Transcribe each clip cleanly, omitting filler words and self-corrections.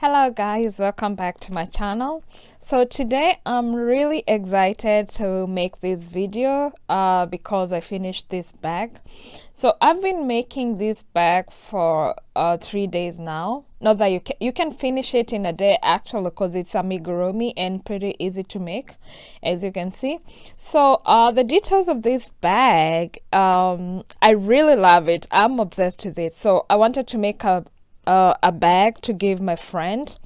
Hello guys, welcome back to my channel. So today I'm really excited to make this video because I finished this bag. So I've been making this bag for 3 days now. Not that you can finish it in a day actually, because it's amigurumi and pretty easy to make, as you can see. So the details of this bag, I really love it. I'm obsessed with it. So I wanted to make a bag to give my friend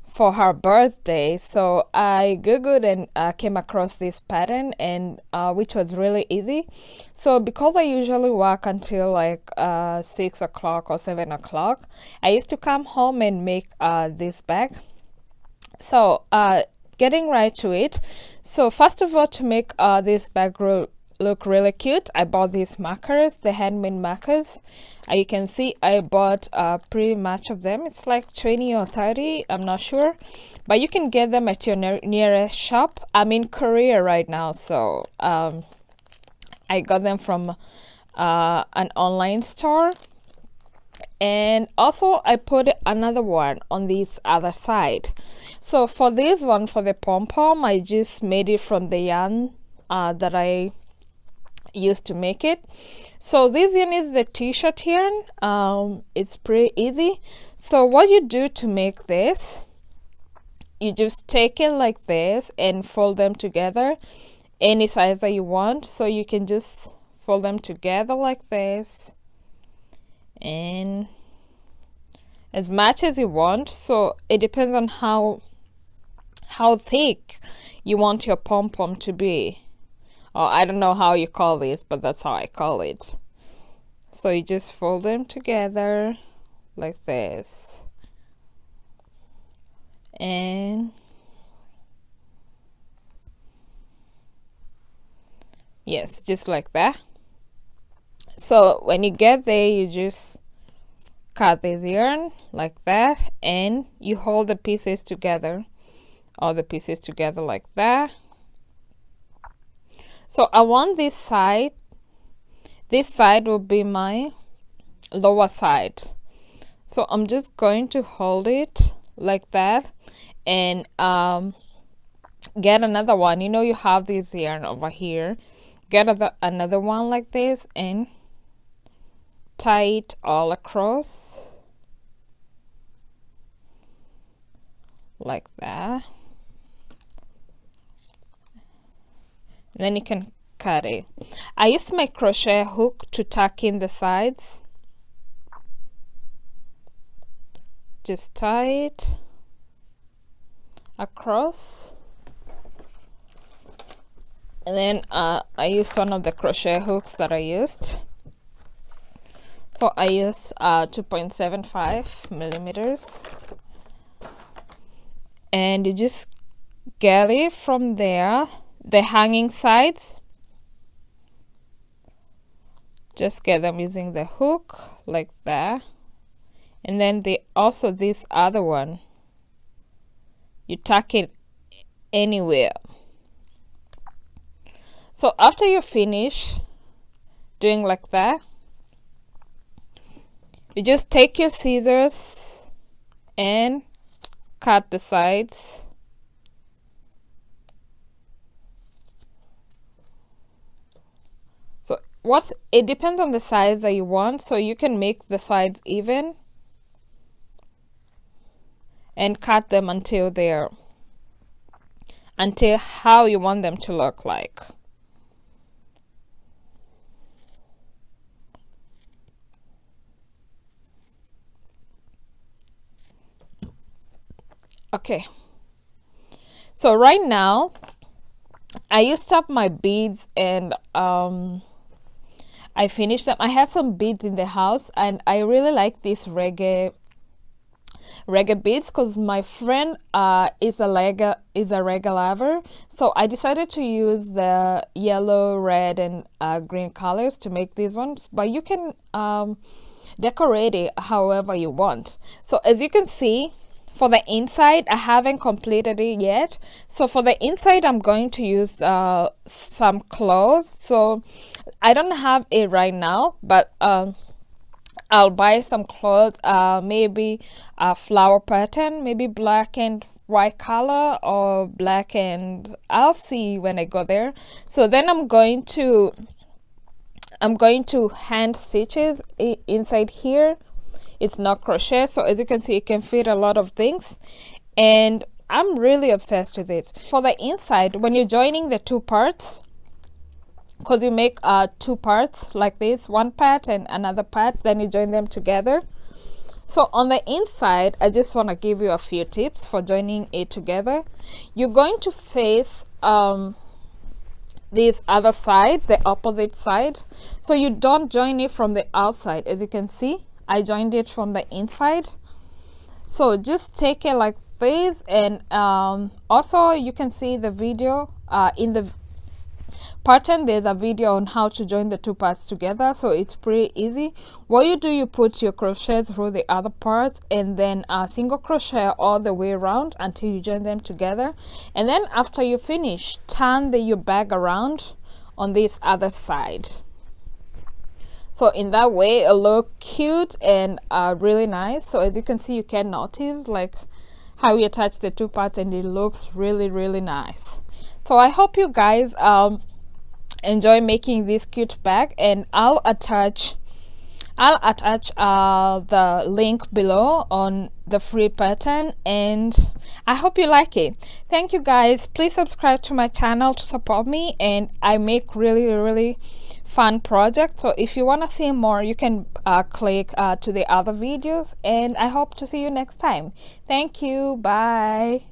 for her birthday. So I googled and came across this pattern, and which was really easy. So because I usually work until like 6 o'clock or 7 o'clock, I used to come home and make this bag. So getting right to it. So first of all, to make this bag look really cute, I bought these markers, the handmade markers. You can see I bought pretty much of them. It's like 20 or 30, I'm not sure, but you can get them at your nearest shop. I'm in Korea right now, so I got them from an online store. And also I put another one on this other side. So for this one, for the pom-pom, I just made it from the yarn that I used to make it. So this yarn is the t-shirt yarn. It's pretty easy. So what you do to make this, you just take it like this and fold them together any size that you want. So you can just fold them together like this and as much as you want. So it depends on how thick you want your pom-pom to be. Oh, I don't know how you call this, but that's how I call it. So you just fold them together like this. And yes, just like that. So when you get there, you just cut this yarn like that, and you hold the pieces together, all the pieces together like that. So I want this side will be my lower side. So I'm just going to hold it like that and get another one. You know, you have this yarn over here. Get another one like this and tie it all across like that. Then you can cut it. I used my crochet hook to tuck in the sides. Just tie it across. And then I used one of the crochet hooks that I used. So I used 2.75 millimeters. And you just get it from there. The hanging sides, just get them using the hook like that. And then also this other one, you tuck it anywhere. So after you finish doing like that, you just take your scissors and cut the sides. It depends on the size that you want, so you can make the sides even and cut them until how you want them to look like. Okay, so right now I used up my beads and I finished them. I had some beads in the house, and I really like these reggae beads because my friend is a reggae lover. So I decided to use the yellow, red, and green colors to make these ones. But you can decorate it however you want. So as you can see, for the inside, I haven't completed it yet. So for the inside, I'm going to use some cloth. So I don't have it right now, but I'll buy some clothes, maybe a flower pattern, maybe black and white color or black, and I'll see when I go there. So then I'm going to hand stitches inside here. It's not crochet, so as you can see, it can fit a lot of things, and I'm really obsessed with it. For the inside, when you're joining the two parts, because you make two parts like this, one part and another part, then you join them together. So on the inside, I just want to give you a few tips for joining it together. You're going to face this other side, the opposite side, so you don't join it from the outside. As you can see, I joined it from the inside. So just take it like this, and also you can see the video in the pattern. There's a video on how to join the two parts together, so it's pretty easy. What you do, you put your crochet through the other parts and then single crochet all the way around until you join them together, and then after you finish, turn your bag around on this other side. So in that way it'll look cute and really nice. So as you can see, you can notice like how we attach the two parts, and it looks really, really nice. So I hope you guys enjoy making this cute bag, and I'll attach the link below on the free pattern, and I hope you like it. Thank you guys. Please subscribe to my channel to support me, and I make really, really fun projects. So if you want to see more, you can click to the other videos, and I hope to see you next time. Thank you. Bye.